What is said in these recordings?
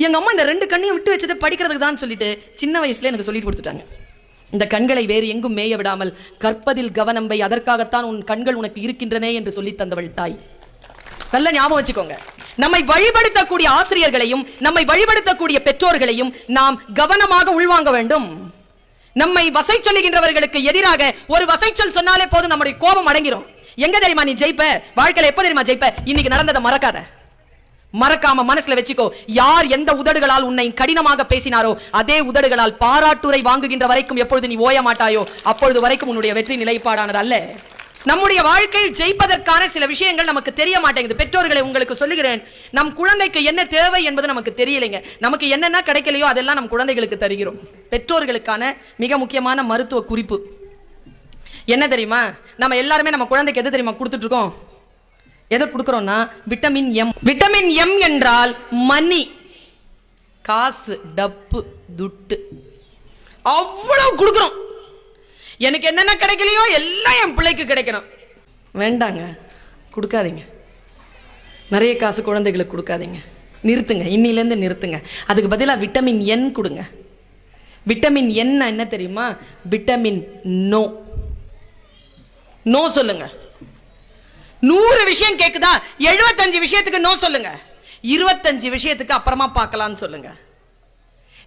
எங்க அம்மா இந்த 2 கண்ணையும் விட்டு வச்சதை படிக்கிறதுக்கு தான் சொல்லிட்டு சின்ன வயசுல எனக்கு சொல்லிட்டு கொடுத்துட்டாங்க. இந்த கண்களை வேறு எங்கும் மேய விடாமல் கற்பதில் கவனம் வை, அதற்காகத்தான் உன் கண்கள் உனக்கு இருக்கின்றனே என்று சொல்லி தந்தவள் தாய். நல்ல ஞாபகம் வச்சுக்கோங்க. நம்மை வழிபடுத்தக்கூடிய ஆசிரியர்களையும் நம்மை வழிபடுத்தக்கூடிய பெற்றோர்களையும் நாம் கவனமாக உள்வாங்க வேண்டும். நம்மை வசை சொல்லுகின்றவர்களுக்கு எதிராக ஒரு வசைச்சொல் சொன்னாலே போதும், நம்முடைய கோபம் அடங்கிரும். எங்க தெரியுமா நீ ஜெயிப்ப, வாழ்க்கையில எப்ப தெரியுமா ஜெயிப்ப, இன்னைக்கு நடந்ததை மறக்காத. மறக்காம மனசுல வச்சுக்கோ. யார் எந்த உதடுகளால் உன்னை கடினமாக பேசினாரோ அதே உதடுகளால் பாராட்டுரை வாங்குகின்ற வரைக்கும் எப்பொழுது நீ ஓய மாட்டாயோ அப்பொழுது வரைக்கும் உன்னுடைய வெற்றி நிலைப்பாடானது அல்ல. நம்முடைய வாழ்க்கையில் ஜெயிப்பதற்கான சில விஷயங்கள் நமக்கு தெரிய மாட்டேங்குது. பெற்றோர்களை உங்களுக்கு சொல்லுகிறேன், நம் குழந்தைக்கு என்ன தேவை என்பது நமக்கு தெரியலைங்க. நமக்கு என்னென்ன கிடைக்கலையோ அதெல்லாம் நம் குழந்தைகளுக்கு தருகிறோம். பெற்றோர்களுக்கான மிக முக்கியமான மருத்துவ குறிப்பு என்ன தெரியுமா? நம்ம எல்லாருமே நம்ம குழந்தைக்கு எது தெரியுமா கொடுத்துட்டு இருக்கோம்? எதை கொடுக்கிறோம்னா விட்டமின் எம். விட்டமின் எம் என்றால் மணி, காசு, டப்பு, துட்டு, அவ்வளவு கொடுக்கிறோம். எனக்கு என்னென்ன கிடைக்கலையோ எல்லாம் என் பிள்ளைக்கு கிடைக்கணும். வேண்டாங்க, கொடுக்காதீங்க. நிறைய காசு குழந்தைகளுக்கு கொடுக்காதீங்க. நிறுத்துங்க, இன்னிலேருந்து நிறுத்துங்க. அதுக்கு பதிலாக விட்டமின் என் கொடுங்க. விட்டமின் என் என்ன தெரியுமா? Vitamin no. நோ சொல்லுங்க. 100 விஷயம் கேக்குதா, 75 விஷயத்துக்கு நோ சொல்லுங்க. 25 விஷயத்துக்கு அப்புறமா பார்க்கலாம்னு சொல்லுங்க.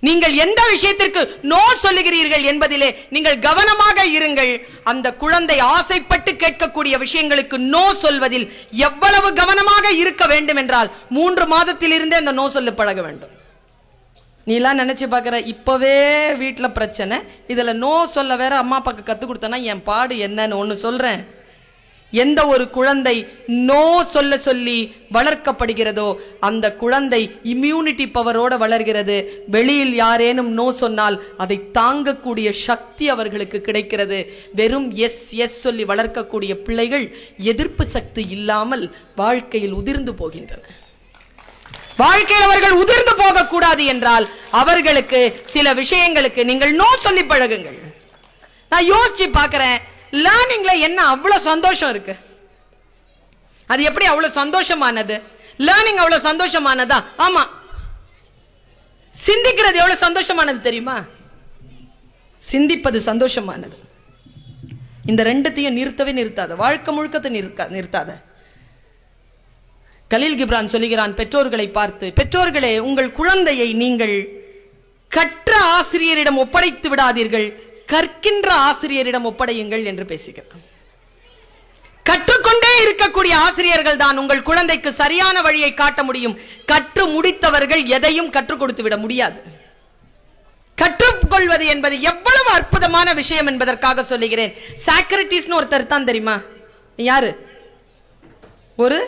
நீங்கள் எந்த விஷயத்திற்கு நோ சொல்லுகிறீர்கள் என்பதிலே நீங்கள் கவனமாக இருங்கள். அந்த குழந்தை ஆசைப்பட்டு கேட்கக்கூடிய விஷயங்களுக்கு நோ சொல்வதில் எவ்வளவு கவனமாக இருக்க வேண்டும் என்றால் 3 மாதத்திலிருந்தே அந்த நோ சொல்ல பழக வேண்டும். நீ எல்லாம் நினைச்சு பார்க்குற, இப்பவே வீட்டில் பிரச்சனை, இதில் நோ சொல்ல வேற அம்மா அப்பாவுக்கு கற்றுக் கொடுத்தனா என் பாடு என்னன்னு ஒன்று சொல்கிறேன். எந்த ஒரு குழந்தை நோ சொல்ல சொல்லி வளர்க்கப்படுகிறதோ அந்த குழந்தை இம்யூனிட்டி பவரோட வளர்கிறது. வெளியில் யாரேனும் நோ சொன்னால் அதை தாங்கக்கூடிய சக்தி அவர்களுக்கு கிடைக்கிறது. வெறும் எஸ் எஸ் சொல்லி வளர்க்கக்கூடிய பிள்ளைகள் எதிர்ப்பு சக்தி இல்லாமல் வாழ்க்கையில் உதிர்ந்து போகின்றன. வாழ்க்கையில் அவர்கள் உதிர்ந்து போகக்கூடாது என்றால் அவர்களுக்கு சில விஷயங்களுக்கு நீங்கள் நோ சொல்லி பழகுங்கள். நான் யோசிச்சு பார்க்கிறேன், லேர்னிங்ல என்ன அவ்வளவு சந்தோஷம் இருக்கு. அது எப்படி அவ்வளவு சந்தோஷமானது? லேர்னிங் அவ்வளவு சந்தோஷமானதா? ஆமா. சிந்திக்கிறது எவ்வளவு சந்தோஷமானது தெரியுமா? சிந்திப்பது சந்தோஷமானது. இந்த 2த்தையும் நிறுத்தவே நிறுத்தாத, வாழ்க்கை முழுக்கத்தை நிறுத்தாத. கலீல் கிப்ரான் சொல்லுகிறான் பெற்றோர்களை பார்த்து, பெற்றோர்களே, உங்கள் குழந்தையை நீங்கள் கற்ற ஆசிரியரிடம் ஒப்படைத்து விடாதீர்கள், கற்கின்ற ஆசிரியரிடம் ஒப்படையுங்கள் என்று பேசுகிறார். கற்றுக்கொண்டே இருக்கக்கூடிய ஆசிரியர்கள் தான் உங்கள் குழந்தைக்கு சரியான வழியை காட்ட முடியும். கற்று முடித்தவர்கள் எதையும் கற்றுக் கொடுத்து விட முடியாது. கற்றுக்கொள்வது என்பது எவ்வளவு அற்புதமான விஷயம் என்பதற்காக சொல்லுகிறேன். சாக்ரட்டிஸ்னு ஒருத்தர் தான் தெரியுமா? யாரு? ஒரு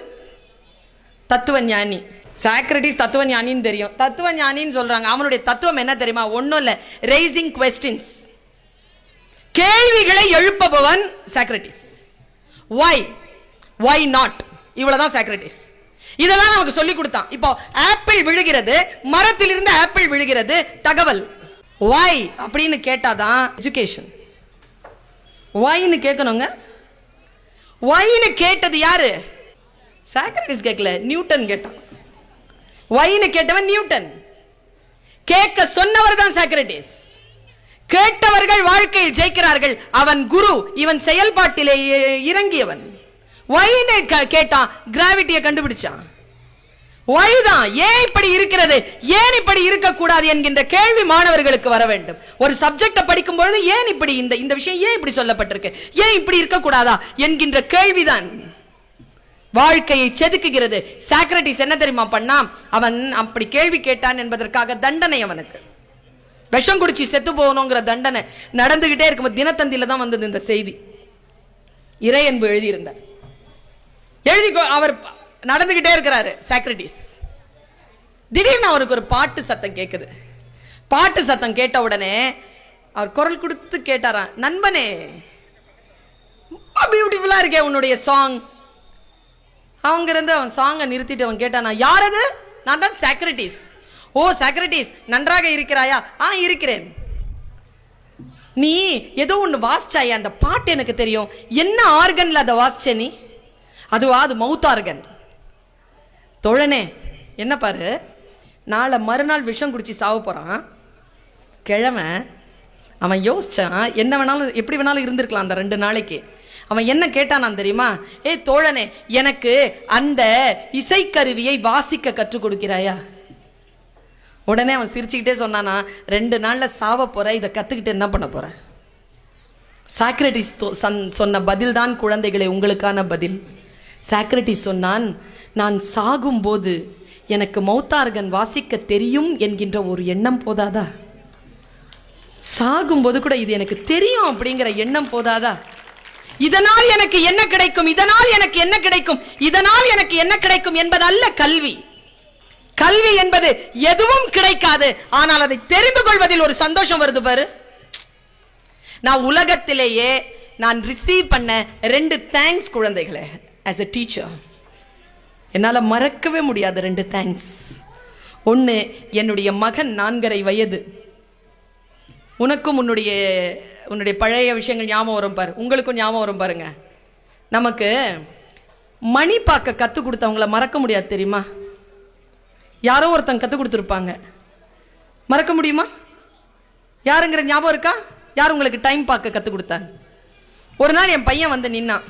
தத்துவ ஞானி. சாக்ரட்டிஸ் தத்துவ ஞானின்னு தெரியும். தத்துவ ஞானின்னு சொல்றாங்க. அவனுடைய தத்துவம் என்ன தெரியுமா? ஒன்னும் இல்ல, ரைசிங் क्वेश्चंस, கேள்விகளை எழுப்பவன் சாக்ரட்டிஸ். why not, இவ்வளவுதான் சாக்ரட்டிஸ். இதெல்லாம் நமக்கு சொல்லி கொடுத்தான். இப்போ ஆப்பிள் விழுகிறது, மரத்திலிருந்து ஆப்பிள் விழுகிறது, தகவல். why அப்படின்னு கேட்டாதான் எஜுகேஷன். whyன்னு கேட்கணுங்க. whyன்னு கேட்டது யாரு? சாக்ரட்டிஸ் கேட்கல, நியூட்டன் கேட்டான். whyன்னு கேட்டவன் நியூட்டன். கேட்க சொன்னவர் தான் சாக்ரட்டிஸ். கேட்டவர்கள் வாழ்க்கையில் ஜெயிக்கிறார்கள். அவன் குரு, இவன் செயல்பாட்டிலே இறங்கியவன். whyன்னு கேட்டான், கிராவிட்டியை கண்டுபிடிச்சான். why தான், ஏன் இப்படி இருக்கிறது, ஏன் இப்படி இருக்கக்கூடாது என்கின்ற கேள்வி மாணவர்களுக்கு வர வேண்டும். ஒரு சப்ஜெக்ட படிக்கும் பொழுது ஏன் இப்படி இந்த விஷயம் ஏன் இப்படி சொல்லப்பட்டிருக்கு, ஏன் இப்படி இருக்கக்கூடாதா என்கின்ற கேள்விதான் வாழ்க்கையை செதுக்குகிறது. சாக்ரட்டிஸ் என்ன தெரியுமா பண்ணா? அவன் அப்படி கேள்வி கேட்டான் என்பதற்காக தண்டனை, அவனுக்கு விஷம் குடிச்சு செத்து போகணுங்கிற தண்டனை நடந்துகிட்டே இருக்கும். தினத்தந்தியில தான் வந்தது இந்த செய்தி. இறையன்பு எழுதியிருந்தார். அவர் நடந்துகிட்டே இருக்கிறாரு சாக்ரட்டிஸ். திடீர்னு அவருக்கு ஒரு பாட்டு சத்தம் கேட்குது. பாட்டு சத்தம் கேட்ட உடனே அவர் குரல் கொடுத்து கேட்டாராம், நண்பனே, பியூட்டிஃபுல்லா இருக்கே உன்னுடைய சாங். அவங்க இருந்து அவன் சாங்கை நிறுத்திட்டு அவன் கேட்டானா, யார் அது? நான் தான் சாக்ரட்டிஸ். ஓ சாக்ரட்டிஸ், நன்றாக இருக்கிறாயா? இருக்கிறேன். நீ ஏதோ ஒன்று வாசிச்சாயா, அந்த பாட்டு எனக்கு தெரியும். என்ன ஆர்கன்ல அதை வாசிச்ச நீ? அதுவா? அது மவுத் ஆர்கன். தோழனே, என்ன பாரு, நாளை மறுநாள் விஷம் குடிச்சு சாவ போகிறான். கிழமை அவன் யோசிச்சான், என்ன வேணாலும் எப்படி வேணாலும் இருந்திருக்கலாம் அந்த 2 நாளைக்கு. அவன் என்ன கேட்டானான் தெரியுமா? தோழனே, எனக்கு அந்த இசைக்கருவியை வாசிக்க கற்றுக் கொடுக்கிறாயா? உடனே அவன் சிரிச்சுக்கிட்டே சொன்னானா, 2 நாள்ல சாவ போற, இதை கத்துக்கிட்டு என்ன பண்ண போற? சாக்ரட்டிஸ் சொன்ன பதில் தான் குழந்தைகளே உங்களுக்கான பதில். சாக்ரட்டிஸ் சொன்னான், நான் சாகும்போது எனக்கு மௌத்தார்கன் வாசிக்க தெரியும் என்கின்ற ஒரு எண்ணம் போதாதா? சாகும்போது கூட இது எனக்கு தெரியும் அப்படிங்கிற எண்ணம் போதாதா? இதனால் எனக்கு என்ன கிடைக்கும், இதனால் எனக்கு என்ன கிடைக்கும், இதனால் எனக்கு என்ன கிடைக்கும் என்பது அல்ல கல்வி. கல்வி என்பது எதுவும் கிடைக்காது, ஆனால் அதை தெரிந்து கொள்வதில் ஒரு சந்தோஷம் வருது பாரு. நான் உலகத்திலேயே நான் ரிசீவ் பண்ண 2 தேங்க்ஸ் குழந்தைகளே, as a teacher என்னால மறக்கவே முடியாது 2 தேங்க்ஸ். ஒன்று, என்னுடைய மகன் 4.5 வயது. உனக்கும் உன்னுடைய பழைய விஷயங்கள் ஞாபகம் வரும் பாரு, உங்களுக்கும் ஞாபகம் வரும் பாருங்க. நமக்கு மணி பார்க்க கற்றுக் கொடுத்தவங்கள மறக்க முடியாது தெரியுமா? யாரோ ஒருத்தங்க கற்றுக் கொடுத்துருப்பாங்க, மறக்க முடியுமா? யாருங்கிற ஞாபகம் இருக்கா? யார் உங்களுக்கு டைம் பார்க்க கற்றுக் கொடுத்தாங்க? ஒரு நாள் என் பையன் வந்து நின்னான்.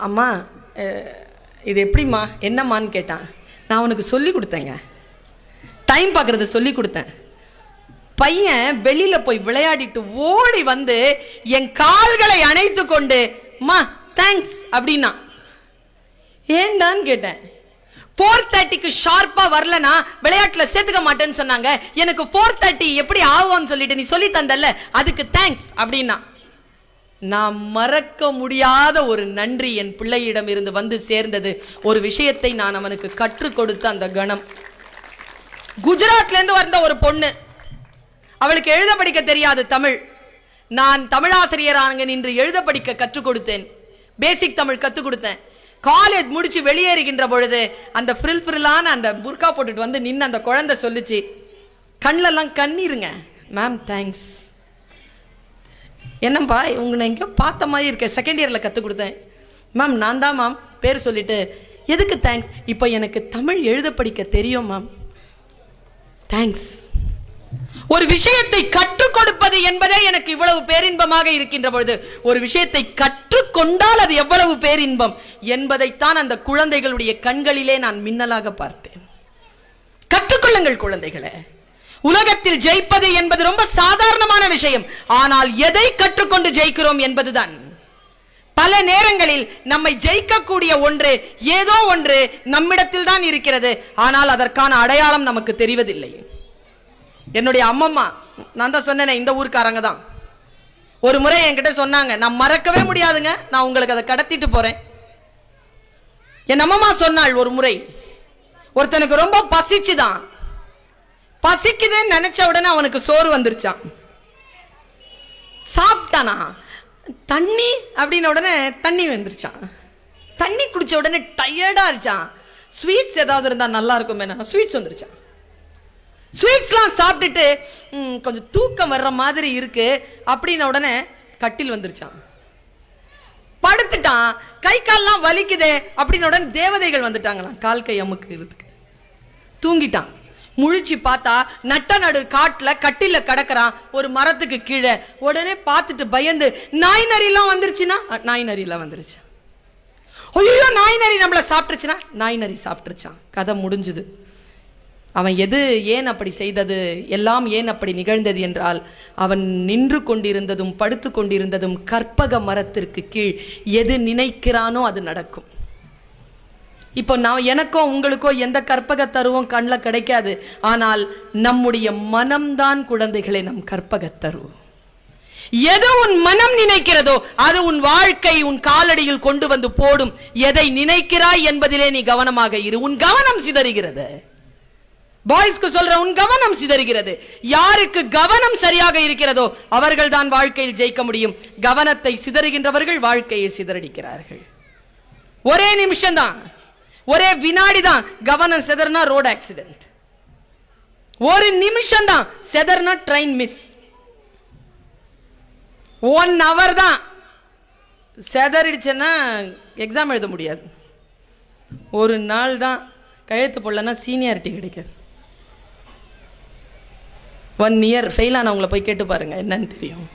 அம்மா இது எப்படிம்மா, என்னம்மான்னு கேட்டான். நான் உனக்கு சொல்லி கொடுத்தேங்க, டைம் பார்க்கறத சொல்லி கொடுத்தேன். பையன் வெளியில போய் விளையாடிட்டு ஓடி வந்து என் கால்களை அணைத்து கொண்டு, மா தேங்க்ஸ் அப்படின்னா. ஏண்டான்னு கேட்டேன். 4:30க்கு ஷார்ப்பா வரலனா விளையாட்டுல சேர்த்துக்க மாட்டேன்னு சொன்னாங்க. எனக்கு 4:30 எப்படி ஆகும்னு சொல்லிட்டு நீ சொல்லி தந்தல்ல, அதுக்கு தேங்க்ஸ் அப்படின்னா. நான் மறக்க முடியாத ஒரு நன்றி என் பிள்ளையிடம் இருந்து வந்து சேர்ந்தது. ஒரு விஷயத்தை நான் அவனுக்கு கற்றுக் கொடுத்த அந்த கணம். குஜராத்ல இருந்து வந்த ஒரு பொண்ணு, அவளுக்கு எழுத படிக்க தெரியாது தமிழ். நான் தமிழாசிரியராக நின்று எழுத படிக்க கற்றுக் கொடுத்தேன். பேசிக் தமிழ் கற்றுக் கொடுத்தேன். காலேஜ் முடிச்சு வெளியேறுகின்ற பொழுது அந்த ஃப்ரில்லான அந்த புர்கா போட்டுட்டு வந்து நின்று அந்த குழந்தை சொல்லிச்சு, கண்ணெல்லாம் கண்ணீருங்க, மேம் தேங்க்ஸ். என்னப்பா உங்களை எங்கேயோ பார்த்த மாதிரி இருக்க, செகண்ட் இயரில் கற்றுக் கொடுத்தேன். மேம் நான் தான் மேம், பேர் சொல்லிட்டு எதுக்கு தேங்க்ஸ்? இப்போ எனக்கு தமிழ் எழுத படிக்க தெரியும் மேம், தேங்க்ஸ். ஒரு விஷயத்தை கற்றுக் கொடுப்பது என்பதே எனக்கு இவ்வளவு பேரின்பமாக இருக்கின்ற பொழுது, ஒரு விஷயத்தை கற்றுக்கொண்டால் அது எவ்வளவு பேரின்பம் என்பதைத்தான் அந்த குழந்தைகளுடைய கண்களிலே நான் மின்னலாக பார்த்தேன். கற்றுக்கொள்ளுங்கள் குழந்தைகளே. உலகத்தில் ஜெயிப்பது என்பது ரொம்ப சாதாரணமான விஷயம். ஆனால் எதை கற்றுக்கொண்டு ஜெயிக்கிறோம் என்பதுதான். பல நேரங்களில் நம்மை ஜெயிக்கக்கூடிய ஒன்று, ஏதோ ஒன்று நம்மிடத்தில் தான் இருக்கிறது, ஆனால் அதற்கான அடையாளம் நமக்கு தெரிவதில்லை. என்னுடைய அம்மம்மா, நான் தான் சொன்னேன் இந்த ஊருக்காரங்க தான், ஒரு முறை என்கிட்ட சொன்னாங்க, நான் மறக்கவே முடியாதுங்க, நான் உங்களுக்கு அதை கடத்திட்டு போறேன். என் அம்மம்மா சொன்னாள், ஒரு முறை ஒருத்தனுக்கு ரொம்ப பசிச்சுதான், பசிக்குதுன்னு நினைச்ச உடனே அவனுக்கு சோறு வந்துருச்சான். சாப்பிட்டானா, தண்ணி அப்படின்ன உடனே தண்ணி வந்துருச்சான். தண்ணி குடிச்ச உடனே டயர்டா இருச்சான். ஸ்வீட்ஸ் ஏதாவது இருந்தா நல்லா இருக்கும், ஸ்வீட்ஸ் வந்துருச்சான். ஸ்வீட்ஸ்லாம் சாப்பிட்டுட்டு கொஞ்சம் தூக்கம் வர்ற மாதிரி இருக்கு அப்படின்ன உடனே கட்டில் வந்துருச்சான். படுத்துட்டான், கை கால்லாம் வலிக்குதே அப்படின்ன உடனே தேவதைகள் வந்துட்டாங்களாம் கால் கை அமுக்கிறதுக்கு. தூங்கிட்டான். முழிச்சு பார்த்தா நட்ட நடு காட்டுல கட்டில கிடக்குறான், ஒரு மரத்துக்கு கீழே. உடனே பார்த்துட்டு பயந்து, நாய் நரிலாம் வந்துருச்சுன்னா, நாய் நரிலாம் வந்துருச்சு. ஐயோ நாய் நரி நம்மளை சாப்பிட்டுருச்சுன்னா, நாய் நரி சாப்பிட்டுருச்சான். கதை முடிஞ்சுது. அவன் ஏன் அப்படி செய்தது, எல்லாம் ஏன் அப்படி நிகழ்ந்தது என்றால், அவன் நின்று கொண்டிருந்ததும் படுத்து கொண்டிருந்ததும் கற்பக மரத்திற்கு கீழ் எது நினைக்கிறானோ அது நடக்கும். இப்போ நான் எனக்கோ உங்களுக்கோ எந்த கற்பக தருவும் கண்ணில் கிடைக்காது. ஆனால் நம்முடைய மனம்தான் குழந்தைகளை நம் கற்பக தருவோம். எது உன் மனம் நினைக்கிறதோ அது உன் வாழ்க்கை உன் காலடியில் கொண்டு வந்து போடும். எதை நினைக்கிறாய் என்பதிலே நீ கவனமாக இரு. உன் கவனம் சிதறுகிறது. பாய்ஸ்க்கு சொல்ற, உன் கவனம் சிதறுகிறது. யாருக்கு கவனம் சரியாக இருக்கிறதோ அவர்கள் தான் வாழ்க்கையில் ஜெயிக்க முடியும். கவனத்தை சிதறுகின்றவர்கள் வாழ்க்கையை சிதறடிக்கிறார்கள். ஒரே நிமிஷம் தான், ஒரே வினாடி தான் கவனம் சிதறனா ரோட் ஆக்சிடென்ட். ஒரு நிமிஷம் தான் சிதறனா ட்ரெயின் மிஸ். 1 hour தான் சிதறிடுச்சுன்னா எக்ஸாம் எழுத முடியாது. ஒரு நாள் தான் கையெழுத்து போடலன்னா சீனியாரிட்டி கிடைக்காது. 1 இயர் ஃபெயில் ஆனவங்களை போய் கேட்டு பாருங்க, என்னன்னு தெரியும்.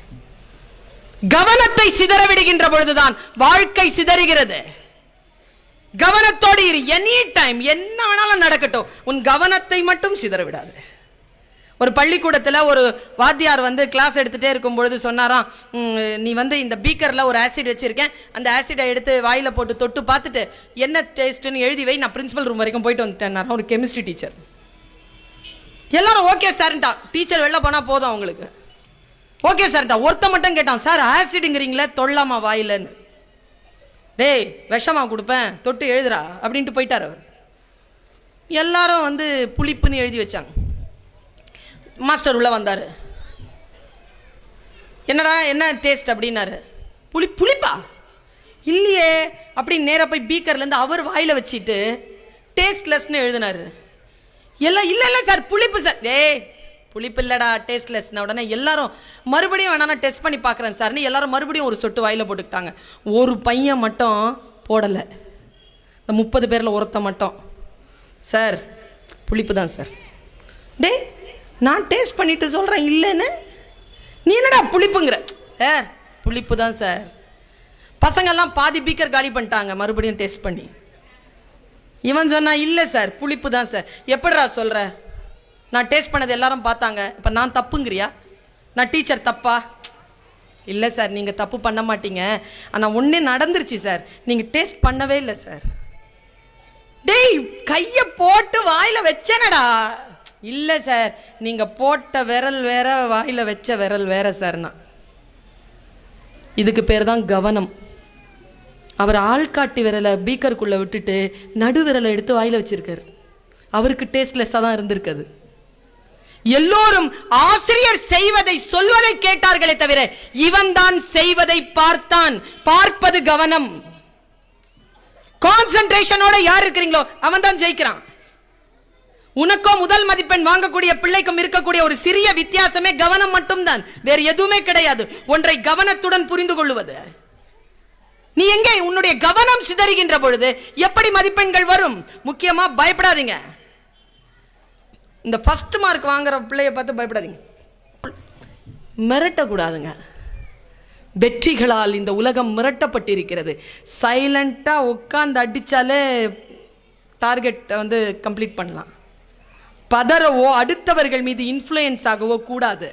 கவனத்தை சிதற விடுகின்ற பொழுதுதான் வாழ்க்கை சிதறுகிறது. கவனத்தோடு இரு. எனி டைம் என்ன வேணாலும் நடக்கட்டும், உன் கவனத்தை மட்டும் சிதற விடாது. ஒரு பள்ளிக்கூடத்தில் ஒரு வாத்தியார் கிளாஸ் எடுத்துகிட்டே இருக்கும் பொழுது சொன்னாராம், நீ இந்த பீக்கரில் ஒரு ஆசிட் வச்சுருக்கேன், அந்த ஆசிடை எடுத்து வாயில் போட்டு தொட்டு பார்த்துட்டு என்ன டேஸ்ட்டுன்னு எழுதி வை, நான் பிரின்சிபல் ரூம் வரைக்கும் போயிட்டு வந்துட்டேன். ஒரு கெமிஸ்ட்ரி டீச்சர். எல்லாரும் ஓகே சார்ன்ட்டா. டீச்சர் வெளில போனால் போதும் அவங்களுக்கு. ஓகே சார்ன்ட்டா. ஒருத்த மட்டும் கேட்டான், சார் ஆசிடுங்கிறீங்களே தொல்லாமா வாயிலன்னு. டேய் விஷமா கொடுப்பேன், தொட்டு எழுதுறா அப்படின்ட்டு போயிட்டார் அவர். எல்லாரும் புளிப்புன்னு எழுதி வச்சாங்க. மாஸ்டர் உள்ள வந்தார். என்னடா என்ன டேஸ்ட் அப்படின்னாரு. புளிப்பா இல்லையே அப்படின்னு நேராக போய் பீக்கர்லேருந்து அவர் வாயில் வச்சுட்டு டேஸ்ட்லெஸ்ன்னு எழுதினாரு. எல்லாம் இல்லை இல்லை சார் புளிப்பு சார். டேய் புளிப்பு இல்லடா டேஸ்ட்லெஸ்ன உடனே எல்லாரும் மறுபடியும் வேணா டெஸ்ட் பண்ணி பார்க்குறேன் சார்னு எல்லாரும் மறுபடியும் ஒரு சொட்டு வாயில் போட்டுக்கிட்டாங்க. ஒரு பையன் மட்டும் போடலை. இந்த 30 பேரில் ஒருத்த மட்டும், சார் புளிப்பு தான் சார். டே நான் டேஸ்ட் பண்ணிட்டு சொல்கிறேன் இல்லைன்னு, நீ என்னடா புளிப்புங்கிற? புளிப்பு தான் சார். பசங்கள்லாம் பாதி பீக்கர் காலி பண்ணிட்டாங்க மறுபடியும் டேஸ்ட் பண்ணி. இவன் சொன்னா இல்லை சார் புளிப்பு தான் சார். எப்படிடா சொல்கிற? நான் டேஸ்ட் பண்ணது எல்லாரும் பார்த்தாங்க, இப்போ நான் தப்புங்கிறியா? நான் டீச்சர் தப்பா? இல்லை சார் நீங்கள் தப்பு பண்ண மாட்டீங்க, ஆனால் ஒன்றே நடந்துருச்சு சார், நீங்கள் டேஸ்ட் பண்ணவே இல்லை சார். டேய் கையை போட்டு வாயில் வச்சனடா. இல்லை சார் நீங்கள் போட்ட விரல் வேற வாயில் வச்ச விரல் வேற சார்னா. இதுக்கு பேர் தான் கவனம். அவர் ஆள்காட்டி விரலை பீக்கருக்குள்ளே விட்டுட்டு நடு விரலை எடுத்து வாயில் வச்சிருக்காரு. அவருக்கு டேஸ்ட்லெஸ்ஸாக தான் இருந்திருக்காது. எல்லோரும் ஆசிரியர் செய்வதை சொல்வதை கேட்டார்களே தவிர இவன் தான் செய்வதை பார்த்தான். பார்ப்பது கவனம். கான்சென்ட்ரேஷனோட யார் இருக்கிறீங்களோ அவன் தான் ஜெயிக்கிறான். உனக்கோ முதல் மதிப்பெண் வாங்கக்கூடிய பிள்ளைக்கும் இருக்கக்கூடிய ஒரு சிறிய வித்தியாசமே கவனம் மட்டும்தான், வேறு எதுவுமே கிடையாது. ஒன்றை கவனத்துடன் புரிந்து கொள்வது. நீ எங்கே உன்னுடைய கவனம் சிதறுகின்ற பொழுது எப்படி மதிப்பெண்கள் வரும்? முக்கியமா பயப்படாதீங்க. இந்த ஃபர்ஸ்ட் மார்க் வாங்குற பிள்ளைய பார்த்து பயப்படாதீங்க, மிரட்டக்கூடாதுங்க. வெற்றிகளால் இந்த உலகம் மிரட்டப்பட்டிருக்கிறது. சைலண்டா உட்கார்ந்து அடிச்சாலே டார்கெட் கம்ப்ளீட் பண்ணலாம். பதறவோ அடுத்தவர்கள் மீது இன்ஃப்ளூயன்ஸ் ஆகவோ கூடாது.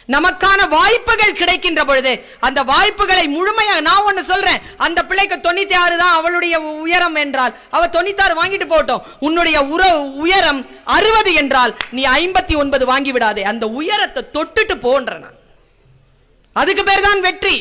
நமக்கான வாய்ப்புகள் கிடைக்கின்ற பொழுது அந்த வாய்ப்புகளை முழுமையாக, நான் ஒன்னு சொல்றேன், அந்த பிள்ளைக்கு 96 தான் அவளுடைய உயரம் என்றால் அவ 96 வாங்கிட்டு போட்டோம். உன்னுடைய உயரம் 60 என்றால் நீ 59 வாங்கி விடாதே, அந்த உயரத்தை தொட்டுட்டு போன்ற. அதுக்கு பேர் தான் வெற்றி.